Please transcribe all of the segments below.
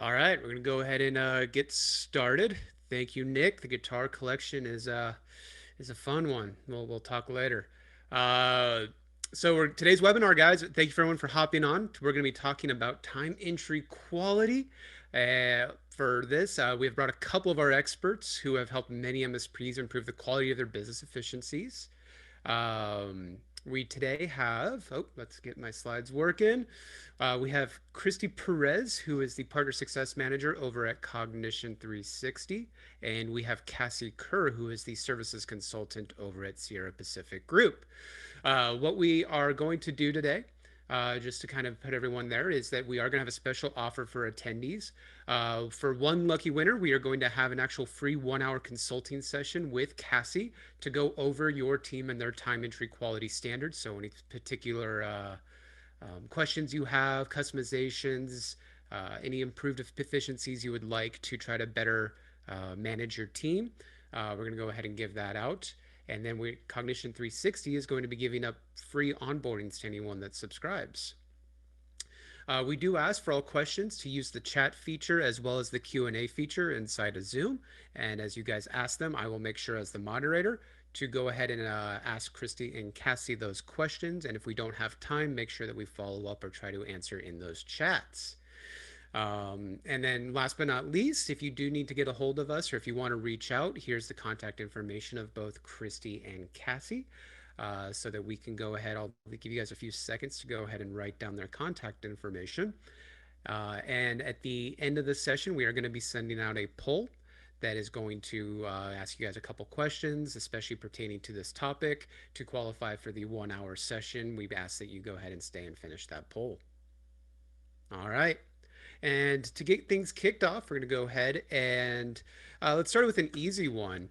All right, we're gonna go ahead and get started. Thank you, Nick. The guitar collection is a fun one. We'll talk later. Uh, today's webinar, guys. Thank you for everyone for hopping on. We're gonna be talking about time entry quality. For this, we have brought a couple of our experts who have helped many MSPs improve the quality of their business efficiencies. We today have, let's get my slides working. We have Christy Perez, who is the Partner Success Manager over at Cognition360. And we have Cassie Kerr, who is the Services Consultant over at Sierra Pacific Group. What we are going to do today, just to kind of put everyone there, is that we are going to have a special offer for attendees. For one lucky winner, we are going to have an actual free 1 hour consulting session with Cassie to go over your team and their time entry quality standards. So, any particular questions you have, customizations, any improved efficiencies you would like to try to better manage your team, we're going to go ahead and give that out. And then Cognition 360 is going to be giving up free onboardings to anyone that subscribes. We do ask for all questions to use the chat feature as well as the Q&A feature inside of Zoom. And as you guys ask them, I will make sure as the moderator to go ahead and ask Christy and Cassie those questions. And if we don't have time, make sure that we follow up or try to answer in those chats. And then last but not least, if you do need to get a hold of us or if you want to reach out, here's the contact information of both Christy and Cassie. So that we can go ahead. I'll give you guys a few seconds to go ahead and write down their contact information. And at the end of the session, we are going to be sending out a poll that is going to ask you guys a couple questions, especially pertaining to this topic. To qualify for the 1 hour session, we've asked that you go ahead and stay and finish that poll. All right. And to get things kicked off, we're going to go ahead and let's start with an easy one.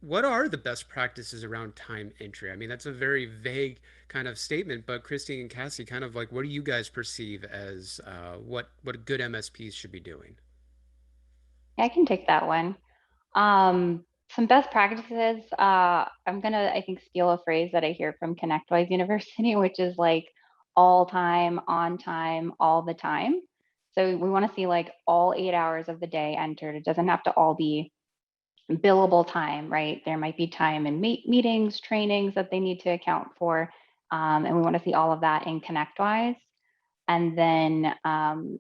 What are the best practices around time entry? I mean, that's a very vague kind of statement, but Christy and Cassie, kind of like, what do you guys perceive as what good MSPs should be doing? I can take that one. Some best practices. I'm gonna, I think, steal a phrase that I hear from ConnectWise University, which is like all time, on time, all the time. So we want to see like all 8 hours of the day entered. It doesn't have to all be billable time, right? There might be time in meetings, trainings that they need to account for. And we want to see all of that in ConnectWise. And then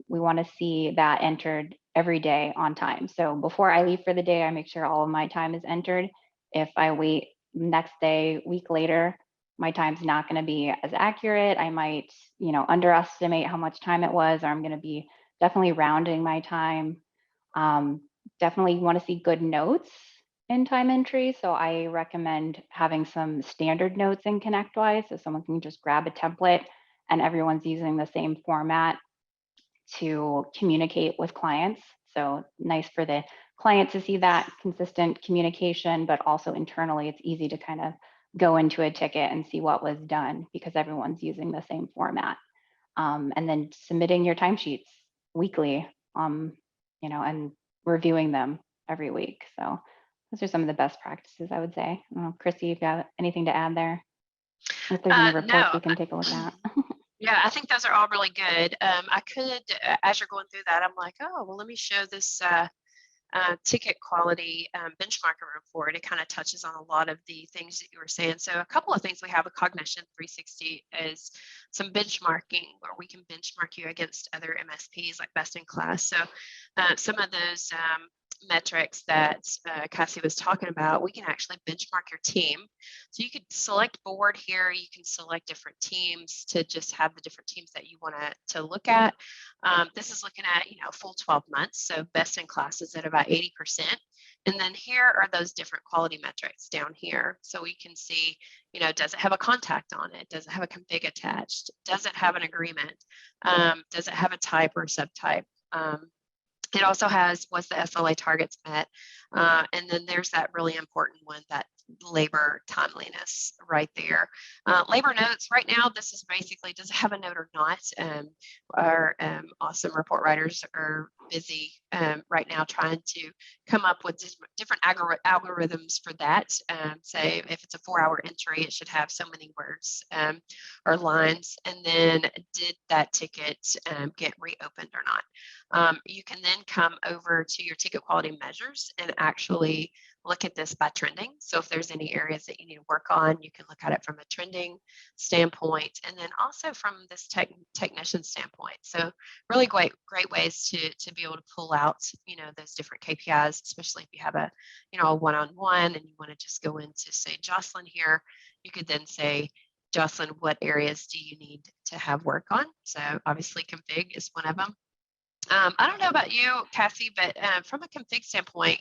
we want to see that entered every day on time. So before I leave for the day, I make sure all of my time is entered. If I wait next day, week later, my time's not going to be as accurate. I might, underestimate how much time it was, or I'm going to be definitely rounding my time. Um, Definitely want to see good notes in time entry. So I recommend having some standard notes in ConnectWise so someone can just grab a template and everyone's using the same format to communicate with clients. So nice for the client to see that consistent communication, but also internally, it's easy to kind of go into a ticket and see what was done because everyone's using the same format. And then submitting your timesheets weekly, and reviewing them every week. So those are some of the best practices, I would say. Chrissy, if you have anything to add there, if there's any reports No. we can take a look at. Yeah, I think those are all really good. I could, as you're going through that, I'm like, oh, well, let me show this ticket quality benchmarking report. It kind of touches on a lot of the things that you were saying. So a couple of things we have with Cognition 360 is some benchmarking where we can benchmark you against other MSPs like best in class. So some of those metrics that Cassie was talking about, we can actually benchmark your team. So you could select board here. You can select different teams to just have the different teams that you want to look at. This is looking at, full 12 months. So best in class is at about 80%. And then here are those different quality metrics down here. So we can see, does it have a contact on it? Does it have a config attached? Does it have an agreement? Does it have a type or subtype? It also has, was the SLA targets met? And then there's that really important one, that labor timeliness right there. Labor notes, right now, this is basically, does it have a note or not? Our awesome report writers are busy right now trying to come up with different algorithms for that. Say if it's a 4-hour entry, it should have so many words or lines. And then did that ticket get reopened or not? You can then come over to your ticket quality measures and actually look at this by trending. So if there's any areas that you need to work on, you can look at it from a trending standpoint, and then also from this technician standpoint. So really great ways to be able to pull out, those different KPIs, especially if you have a, a one-on-one and you want to just go into, say, Jocelyn here. You could then say, Jocelyn, what areas do you need to have work on? So obviously config is one of them. I don't know about you, Cassie, but from a config standpoint,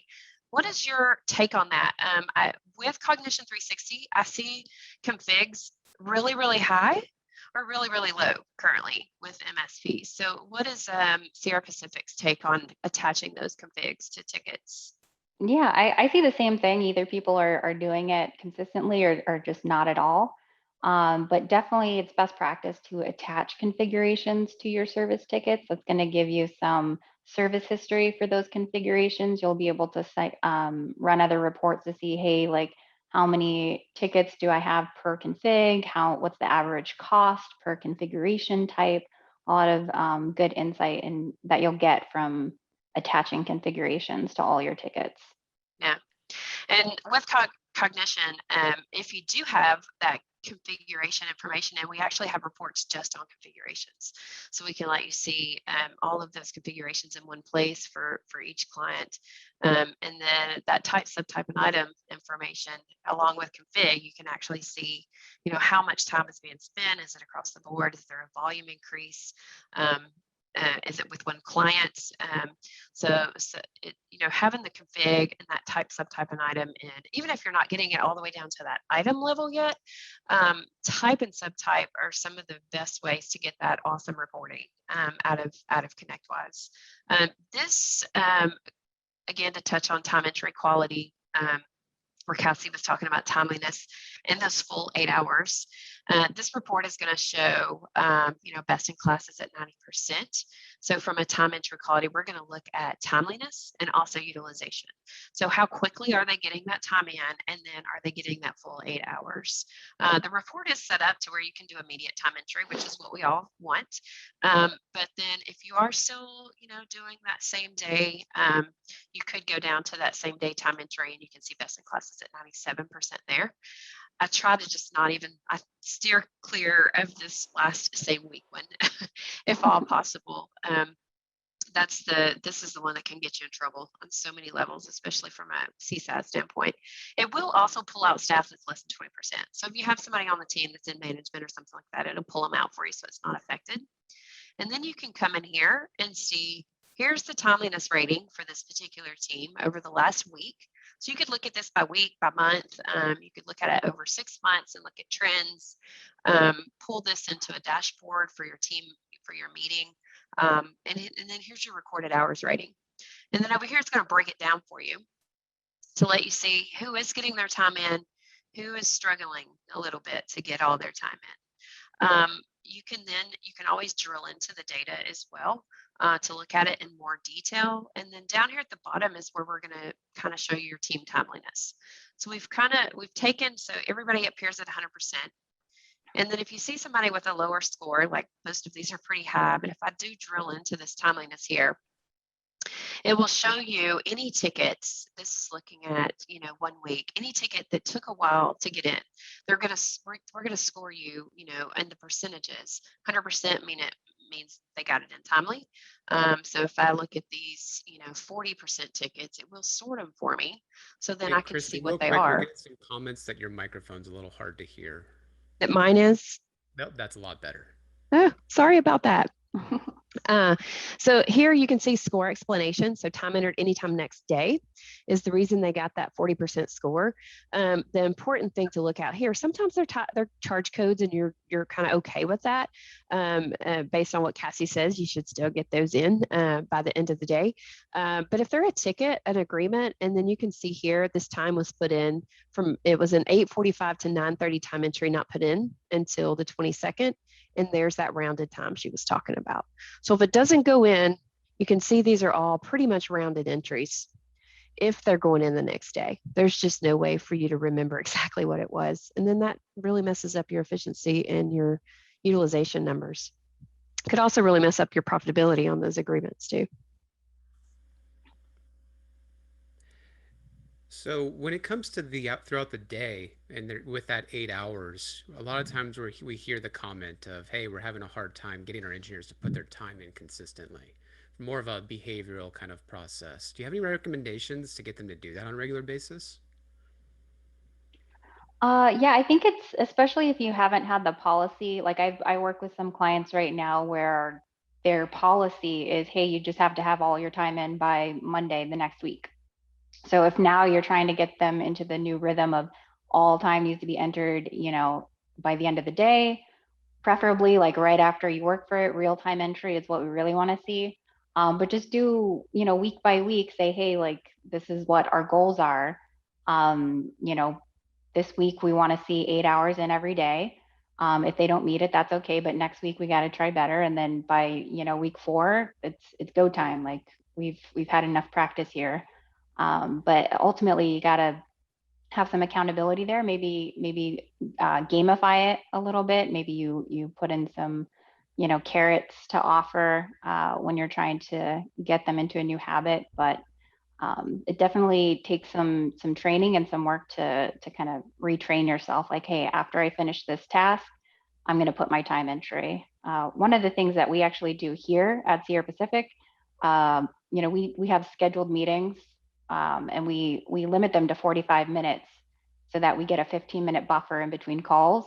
what is your take on that? With Cognition360, I see configs really, really high or really, really low currently with MSP. So what is Sierra Pacific's take on attaching those configs to tickets? Yeah, I see the same thing. Either people are doing it consistently or just not at all. But definitely it's best practice to attach configurations to your service tickets. That's going to give you some service history for those configurations. You'll be able to run other reports to see, hey, like how many tickets do I have per config? What's the average cost per configuration type? A lot of good insight that you'll get from attaching configurations to all your tickets. Yeah. And with Cognition, if you do have that configuration information, and we actually have reports just on configurations, so we can let you see all of those configurations in one place for each client, and then that subtype and item information along with config, you can actually see, how much time is being spent. Is it across the board? Is there a volume increase? Is it with one client? So having the config and that subtype, and item, and even if you're not getting it all the way down to that item level yet, type and subtype are some of the best ways to get that awesome reporting out of ConnectWise. This, again, to touch on time entry quality, where Cassie was talking about timeliness in those full 8 hours. This report is going to show, best in class is at 90%. So from a time entry quality, we're going to look at timeliness and also utilization. So how quickly are they getting that time in, and then are they getting that full 8 hours? The report is set up to where you can do immediate time entry, which is what we all want. But then if you are still, doing that same day, you could go down to that same day time entry, and you can see best in class is at 97% there. I try to just I steer clear of this last same week one, if all possible. This is the one that can get you in trouble on so many levels, especially from a CSAT standpoint. It will also pull out staff that's less than 20%. So if you have somebody on the team that's in management or something like that, it'll pull them out for you so it's not affected. And then you can come in here and see, here's the timeliness rating for this particular team over the last week. So you could look at this by week, by month. You could look at it over 6 months and look at trends, pull this into a dashboard for your team, for your meeting. And then here's your recorded hours rating. And then over here, it's going to break it down for you to let you see who is getting their time in, who is struggling a little bit to get all their time in. You can always drill into the data as well to look at it in more detail. And then down here at the bottom is where we're going to kind of show you your team timeliness. So we've taken, so everybody appears at 100%. And then if you see somebody with a lower score, like most of these are pretty high, but if I do drill into this timeliness here, it will show you any tickets. This is looking at, 1 week, any ticket that took a while to get in. We're going to score you, in the percentages. 100% means they got it in timely. So if I look at these, 40% tickets, it will sort them for me. So then I can Christy, see real what they quick, we're are. getting some comments that your microphone's a little hard to hear. That mine is? Nope, that's a lot better. Oh, sorry about that. So here you can see score explanation. So time entered anytime next day is the reason they got that 40% score. The important thing to look at here, sometimes they're charge codes and you're kind of okay with that. Based on what Cassie says, you should still get those in by the end of the day. But if they're a ticket, an agreement, and then you can see here, this time was put in it was an 8:45 to 9:30 time entry, not put in until the 22nd. And there's that rounded time she was talking about. So if it doesn't go in, You can see these are all pretty much rounded entries if they're going in the next day. There's just no way for you to remember exactly what it was. And then that really messes up your efficiency and your utilization numbers. Could also really mess up your profitability on those agreements too. So when it comes to the throughout the day and with that 8 hours, a lot of times we hear the comment of, "Hey, we're having a hard time getting our engineers to put their time in consistently." More of a behavioral kind of process. Do you have any recommendations to get them to do that on a regular basis? Yeah, I think it's especially if you haven't had the policy. Like I work with some clients right now where their policy is, hey, you just have to have all your time in by Monday the next week. So if now you're trying to get them into the new rhythm of all time needs to be entered, by the end of the day, preferably like right after you work for it, real time entry is what we really want to see. But just do, week by week, say, hey, like this is what our goals are. Um, you know, this week we want to see 8 hours in every day. If they don't meet it, that's okay. But next week we got to try better. And then by week 4, it's go time. Like we've had enough practice here. But ultimately, you got to have some accountability there. Maybe gamify it a little bit. Maybe you put in some carrots to offer when you're trying to get them into a new habit. But it definitely takes some training and some work to kind of retrain yourself. Like, hey, after I finish this task, I'm going to put my time entry. One of the things that we actually do here at Sierra Pacific, we have scheduled meetings, and we limit them to 45 minutes so that we get a 15-minute buffer in between calls,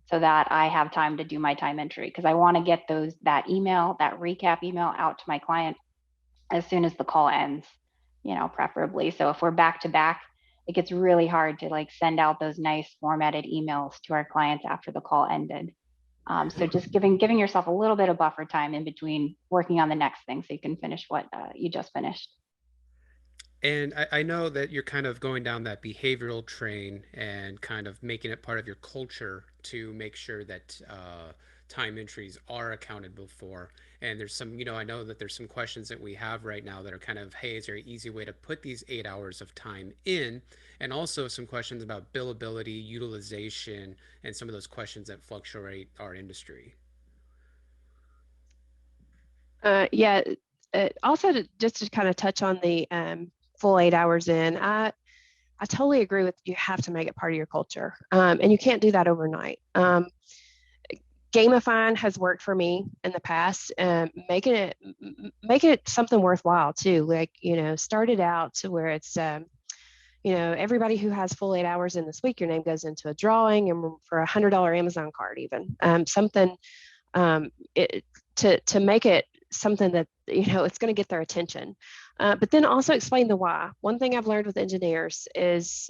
so that I have time to do my time entry, because I want to get that recap email out to my client as soon as the call ends, preferably. So if we're back to back, it gets really hard to like send out those nice formatted emails to our clients after the call ended. So just giving yourself a little bit of buffer time in between working on the next thing so you can finish what you just finished. And I know that you're kind of going down that behavioral train and kind of making it part of your culture to make sure that time entries are accounted for. And there's some, I know that there's some questions that we have right now that are kind of, hey, is there an easy way to put these 8 hours of time in? And also some questions about billability, utilization, and some of those questions that fluctuate our industry. Yeah. Also, just to kind of touch on the full 8 hours in, I totally agree with you. Have to make it part of your culture, and you can't do that overnight. Gamifying has worked for me in the past. Make it something worthwhile too. Like start it out to where it's everybody who has full 8 hours in this week, your name goes into a drawing, and for $100 Amazon card, even something to make it something that it's going to get their attention. But then also explain the why. One thing I've learned with engineers is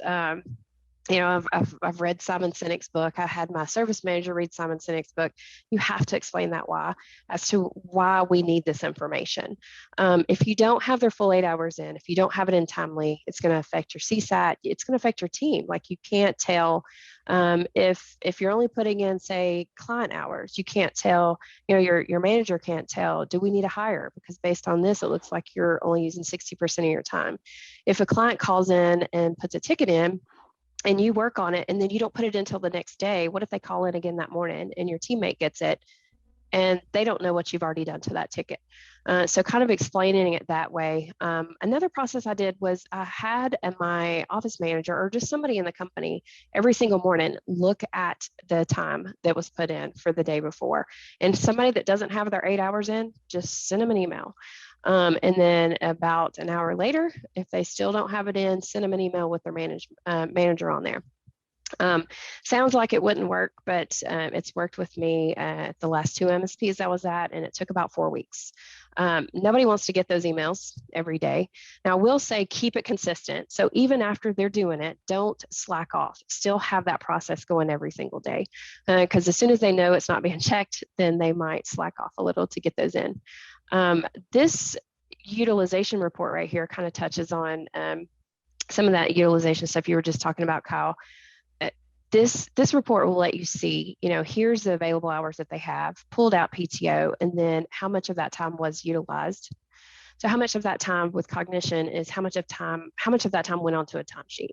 I've read Simon Sinek's book. I had my service manager read Simon Sinek's book. You have to explain that why, as to why we need this information. If you don't have their full 8 hours in, if you don't have it in timely, it's going to affect your CSAT. It's going to affect your team. Like you can't tell if you're only putting in, say, client hours. You can't tell. Your manager can't tell. Do we need a hire? Because based on this, it looks like you're only using 60% of your time. If a client calls in and puts a ticket in, and you work on it, and then you don't put it until the next day, what if they call in again that morning and your teammate gets it and they don't know what you've already done to that ticket? So kind of explaining it that way. Another process I did was I had my office manager or just somebody in the company every single morning look at the time that was put in for the day before. And somebody that doesn't have their 8 hours in, just send them an email. And then about an hour later, if they still don't have it in, send them an email with their manager on there. Sounds like it wouldn't work, but it's worked with me at the last 2 MSPs I was at, and it took about 4 weeks. Nobody wants to get those emails every day. Now, I will say keep it consistent. So even after they're doing it, don't slack off. Still have that process going every single day, because as soon as they know it's not being checked, then they might slack off a little to get those in. This utilization report right here kind of touches on some of that utilization stuff you were just talking about, Kyle. This report will let you see, here's the available hours that they have, pulled out PTO, and then how much of that time was utilized. So how much of that time with cognition is how much of that time went onto a timesheet?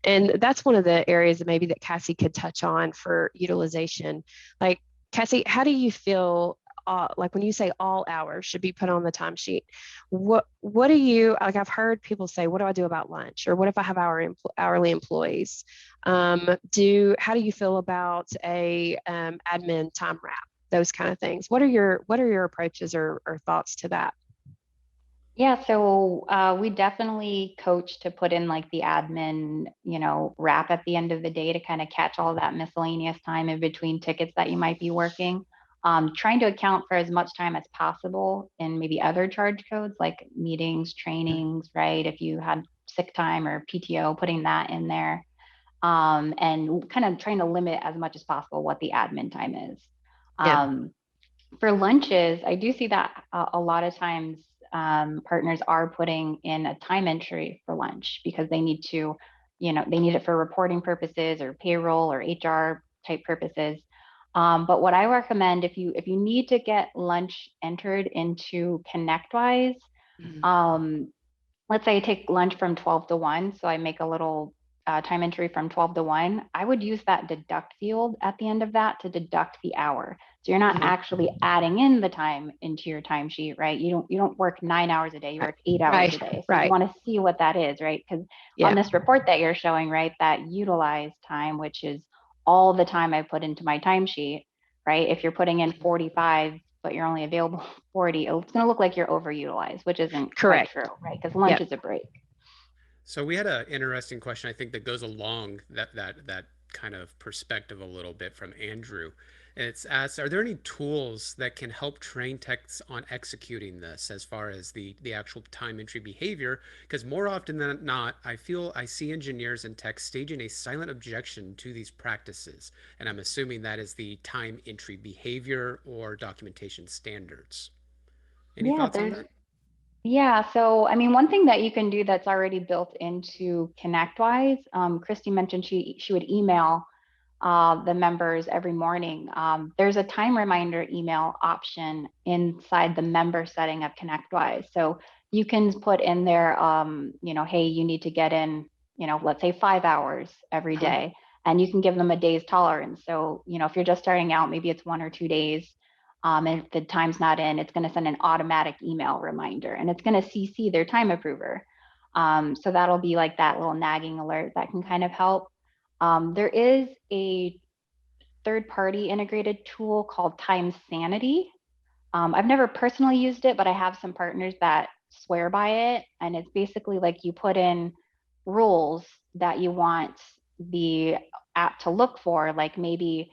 And that's one of the areas that maybe that Cassie could touch on for utilization. Like, Cassie, how do you feel like when you say all hours should be put on the timesheet? What do you like? I've heard people say, "What do I do about lunch?" Or "What if I have hourly employees?" How do you feel about a admin time wrap? Those kind of things. What are your approaches or thoughts to that? Yeah, so we definitely coach to put in like the admin, wrap at the end of the day to kind of catch all that miscellaneous time in between tickets that you might be working. Trying to account for as much time as possible in maybe other charge codes like meetings, trainings, right? If you had sick time or PTO, putting that in there. And kind of trying to limit as much as possible what the admin time is. Yeah. For lunches, I do see that a lot of times partners are putting in a time entry for lunch because they need to, they need it for reporting purposes or payroll or HR type purposes. But what I recommend if you need to get lunch entered into ConnectWise, Mhm. um, let's say I take lunch from 12 to 1, so I make a little time entry from 12 to 1, I would use that deduct field at the end of that to deduct the hour. So you're not Mhm. actually adding in the time into your timesheet, right? You don't work 9 hours a day, you work 8 hours a Right. day. So you Right. want to see what that is, right? Because on Yeah. this report that you're showing, right, that utilized time, which is all the time I put into my timesheet, right? If you're putting in 45, but you're only available 40, it's going to look like you're overutilized, which isn't quite Correct. true, right? Because lunch Yep. is a break. So we had an interesting question, I think, that goes along that kind of perspective a little bit from Andrew. And it's asked, are there any tools that can help train techs on executing this as far as the actual time entry behavior? Because more often than not, I feel I see engineers and techs staging a silent objection to these practices. And I'm assuming that is the time entry behavior or documentation standards. Any Yeah, thoughts on there's that? Yeah, so I mean, one thing that you can do that's already built into ConnectWise, Christy mentioned she would email the members every morning. There's a time reminder email option inside the member setting of ConnectWise. So you can put in there, hey, you need to get in, let's say 5 hours every Mhm. day, and you can give them a day's tolerance. So, if you're just starting out, maybe it's 1 or 2 days. And if the time's not in, it's going to send an automatic email reminder and it's going to CC their time approver. So that'll be like that little nagging alert that can kind of help. There is a third party integrated tool called Time Sanity. I've never personally used it, but I have some partners that swear by it. And it's basically like you put in rules that you want the app to look for, like maybe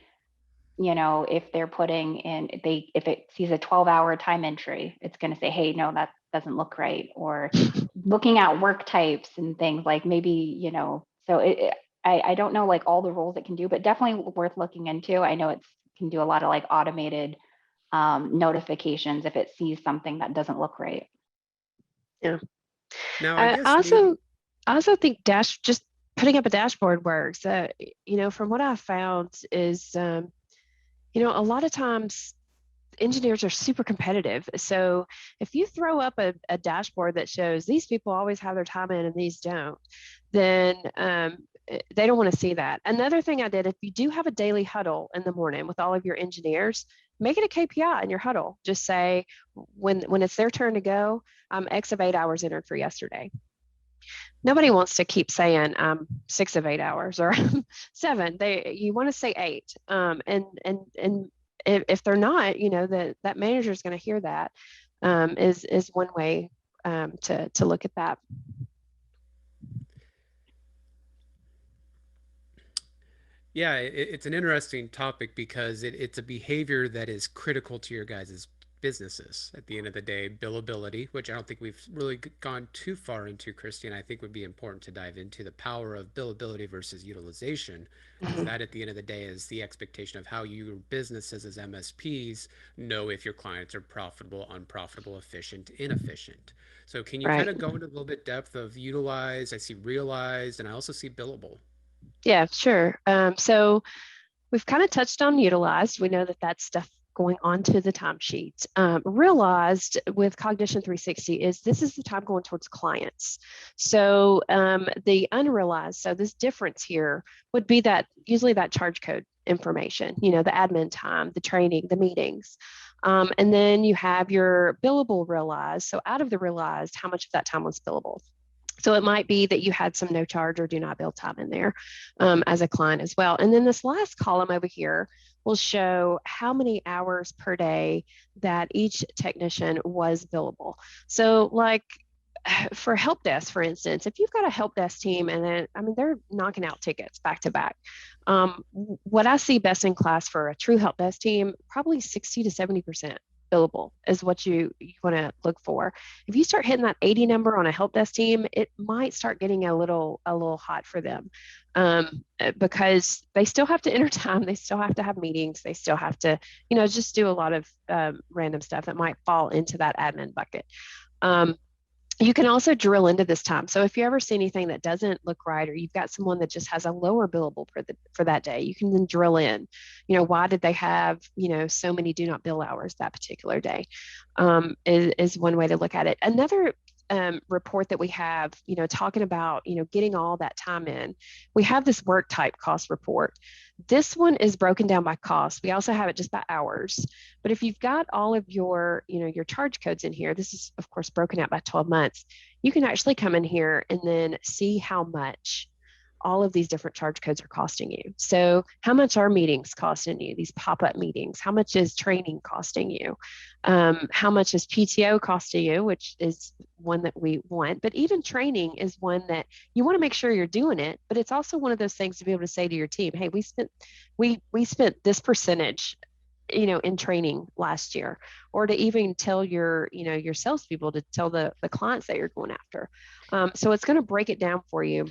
if they're putting in, if it sees a 12-hour time entry, it's going to say, hey, no, that doesn't look right. Or looking at work types and things like maybe, so I don't know like all the roles it can do, but definitely worth looking into. I know it can do a lot of like automated notifications if it sees something that doesn't look right. Yeah. Now, I I guess also maybe. I also think just putting up a dashboard works. From what I've found is, a lot of times engineers are super competitive. So if you throw up a dashboard that shows these people always have their time in and these don't, then they don't want to see that. Another thing I did, if you do have a daily huddle in the morning with all of your engineers, make it a KPI in your huddle. Just say when it's their turn to go, X of 8 hours entered for yesterday. Nobody wants to keep saying 6 of 8 hours or seven. You want to say eight. And if they're not, that manager is going to hear that. Is one way to look at that. Yeah, it's an interesting topic because it's a behavior that is critical to your guys' businesses at the end of the day. Billability, which I don't think we've really gone too far into, Christy, and I think would be important to dive into the power of billability versus utilization, because Mhm. that at the end of the day is the expectation of how your businesses as MSPs know if your clients are profitable, unprofitable, efficient, inefficient. So can you kind Right. of go into a little bit depth of utilize? I see realized, and I also see billable. Yeah, sure. So we've kind of touched on utilized. We know that that's stuff going onto the timesheet. Realized with Cognition360 is this is the time going towards clients. So the unrealized, so this difference here would be that usually that charge code information, the admin time, the training, the meetings. And then you have your billable realized. So out of the realized, how much of that time was billable? So it might be that you had some no charge or do not bill time in there as a client as well. And then this last column over here will show how many hours per day that each technician was billable. So like for help desk, for instance, if you've got a help desk team and then, they're knocking out tickets back to back. What I see best in class for a true help desk team, probably 60 to 70% billable is what you want to look for. If you start hitting that 80 number on a help desk team, it might start getting a little hot for them because they still have to enter time, they still have to have meetings, they still have to, just do a lot of random stuff that might fall into that admin bucket. You can also drill into this time. So if you ever see anything that doesn't look right, or you've got someone that just has a lower billable for that day, you can then drill in, why did they have, so many do not bill hours that particular day is one way to look at it. Another report that we have, talking about, getting all that time in, we have this work type cost report. This one is broken down by cost. We also have it just by hours. But if you've got all of your, your charge codes in here, this is of course broken out by 12 months. You can actually come in here and then see how much all of these different charge codes are costing you. So how much are meetings costing you, these pop-up meetings? How much is training costing you? How much is PTO costing you, which is one that we want, but even training is one that you want to make sure you're doing it, but it's also one of those things to be able to say to your team, hey, we spent this percentage in training last year, or to even tell your salespeople to tell the clients that you're going after. So it's going to break it down for you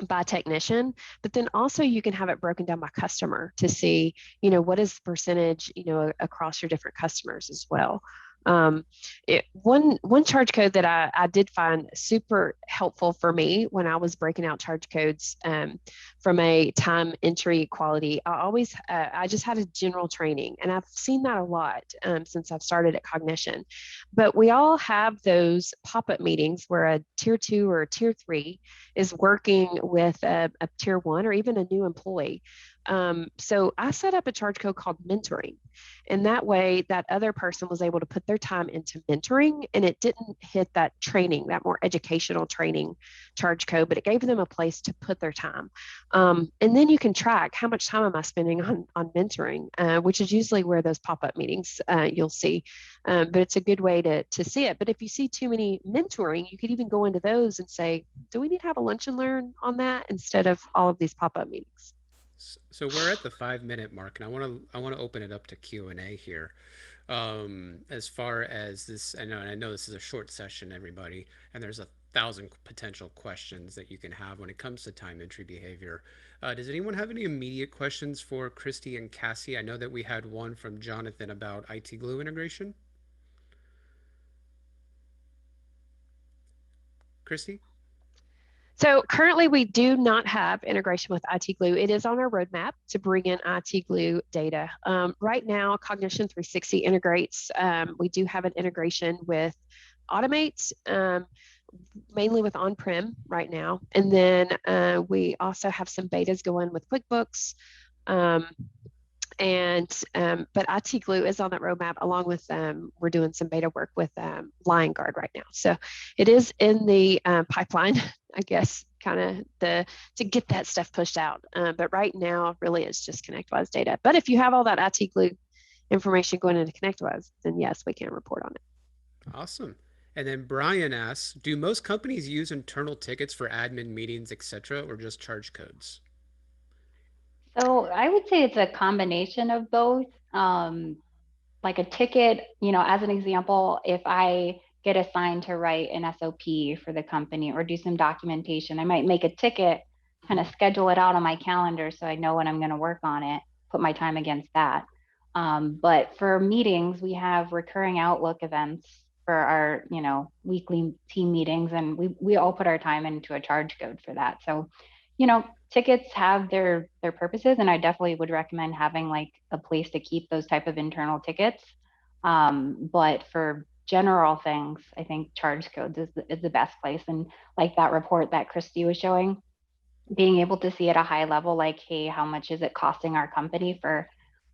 by technician, but then also you can have it broken down by customer to see, what is the percentage, across your different customers as well. One charge code that I did find super helpful for me when I was breaking out charge codes from a time entry quality, I just had a general training, and I've seen that a lot since I've started at Cognition. But we all have those pop-up meetings where a tier 2 or a tier 3 is working with a tier 1 or even a new employee. So I set up a charge code called mentoring. And that way that other person was able to put their time into mentoring, and it didn't hit that training, that more educational training charge code, but it gave them a place to put their time. And then you can track how much time am I spending on mentoring, which is usually where those pop-up meetings you'll see. But it's a good way to see it. But if you see too many mentoring, you could even go into those and say, do we need to have a lunch and learn on that instead of all of these pop-up meetings? So we're at the 5 minute mark, and I want to open it up to Q&A here. As far as this, I know this is a short session, everybody, and there's 1,000 potential questions that you can have when it comes to time entry behavior. Does anyone have any immediate questions for Christy and Cassie? I know that we had one from Jonathan about IT glue integration. Christy? So currently we do not have integration with IT Glue. It is on our roadmap to bring in IT Glue data. Right now, Cognition360 integrates. We do have an integration with Automate, mainly with on-prem right now. And then we also have some betas going with QuickBooks. But IT Glue is on that roadmap, along with we're doing some beta work with Lion Guard right now. So it is in the pipeline, I guess, kind of to get that stuff pushed out. But right now, really, it's just ConnectWise data. But if you have all that IT Glue information going into ConnectWise, then yes, we can report on it. Awesome. And then Brian asks, do most companies use internal tickets for admin meetings, etc., or just charge codes? So I would say it's a combination of both. Like a ticket, as an example, if I get assigned to write an SOP for the company or do some documentation, I might make a ticket, kind of schedule it out on my calendar so I know when I'm going to work on it, put my time against that. But for meetings, we have recurring Outlook events for our, weekly team meetings, and we all put our time into a charge code for that. So, you know, tickets have their purposes, and I definitely would recommend having like a place to keep those type of internal tickets. But for general things, I think charge codes is the best place. And like that report that Christy was showing, being able to see at a high level, like, hey, how much is it costing our company for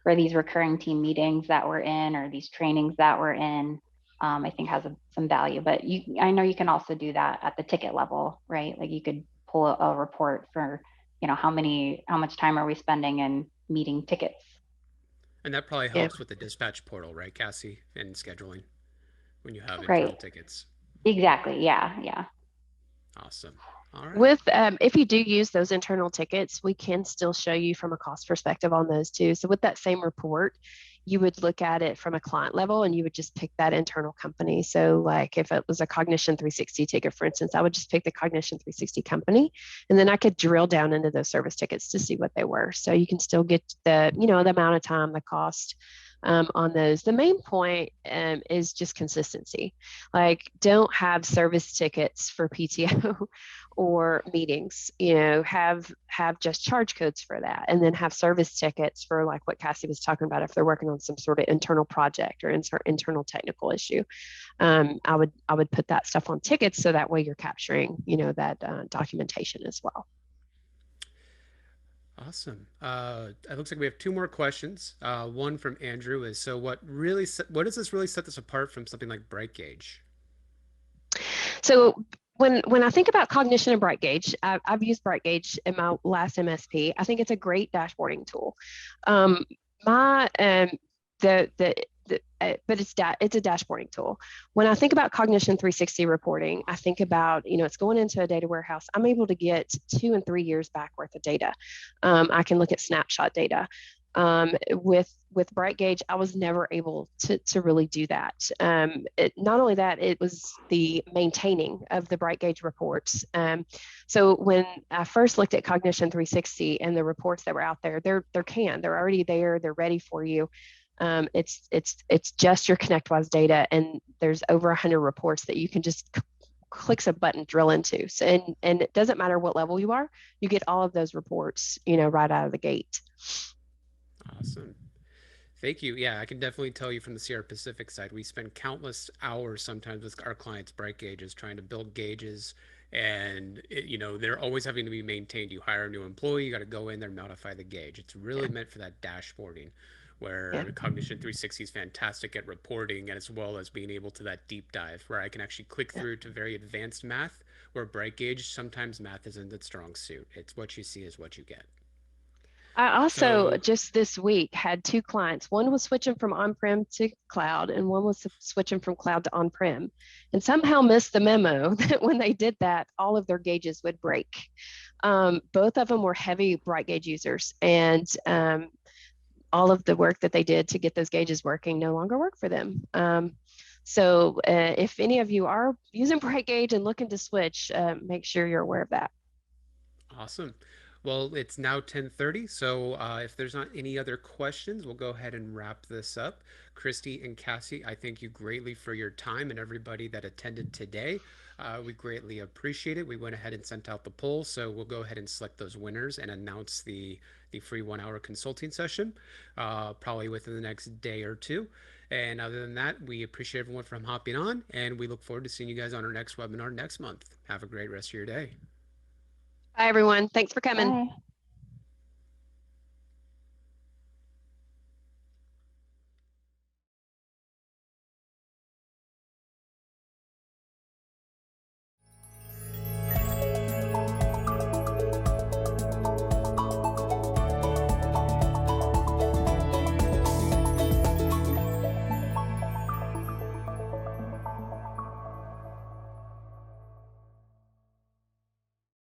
these recurring team meetings that we're in or these trainings that we're in, I think has some value. But I know you can also do that at the ticket level, right? Like you could pull a report for, how much time are we spending in meeting tickets? And that probably Yeah. helps with the dispatch portal, right, Cassie, and scheduling when you have internal Right. tickets. Exactly. Yeah. Yeah. Awesome. All right. With if you do use those internal tickets, we can still show you from a cost perspective on those too. So with that same report, you would look at it from a client level and you would just pick that internal company. So like if it was a Cognition 360 ticket, for instance, I would just pick the Cognition 360 company, and then I could drill down into those service tickets to see what they were. So you can still get the amount of time, the cost, on those. The main point is just consistency. Like, don't have service tickets for PTO or meetings. Have just charge codes for that, and then have service tickets for like what Cassie was talking about if they're working on some sort of internal project or internal technical issue. I would put that stuff on tickets so that way you're capturing that documentation as well. Awesome. It looks like we have two more questions. One from Andrew is, so what does this really set this apart from something like Bright Gauge? So when I think about Cognition and Bright Gauge, I've used Bright Gauge in my last MSP. I think it's a great dashboarding tool. My but it's a dashboarding tool. When I think about Cognition 360 reporting, I think about, it's going into a data warehouse. I'm able to get 2 and 3 years back worth of data. I can look at snapshot data. With Bright Gauge, I was never able to really do that. Not only that, it was the maintaining of the Bright Gauge reports. So when I first looked at Cognition 360 and the reports that were out there, they're already there, they're ready for you. It's just your ConnectWise data, and there's over 100 reports that you can just clicks a button drill into. So, and it doesn't matter what level you are, you get all of those reports, right out of the gate. Awesome. Thank you. Yeah, I can definitely tell you from the Sierra Pacific side, we spend countless hours sometimes with our clients' bright gauges trying to build gauges, and they're always having to be maintained. You hire a new employee, you got to go in there, modify the gauge. It's really Yeah. meant for that dashboarding, Yeah. where Cognition 360 is fantastic at reporting, as well as being able to that deep dive where I can actually click Yeah. through to very advanced math. Where bright gauge, sometimes math isn't its strong suit. It's what you see is what you get. I also So just this week had two clients. One was switching from on-prem to cloud, and one was switching from cloud to on-prem, and somehow missed the memo that when they did that, all of their gauges would break. Both of them were heavy bright gauge users, and all of the work that they did to get those gauges working no longer work for them. So if any of you are using bright gauge and looking to switch, make sure you're aware of that. awesome. Well, it's now 10:30, so if there's not any other questions, we'll go ahead and wrap this up. Christy and Cassie, I thank you greatly for your time and everybody that attended today. We greatly appreciate it. We went ahead and sent out the poll, so we'll go ahead and select those winners and announce the free 1 hour consulting session probably within the next day or two. And other than that, we appreciate everyone from hopping on, and we look forward to seeing you guys on our next webinar next month. Have a great rest of your day. Bye, everyone. Thanks for coming. Bye.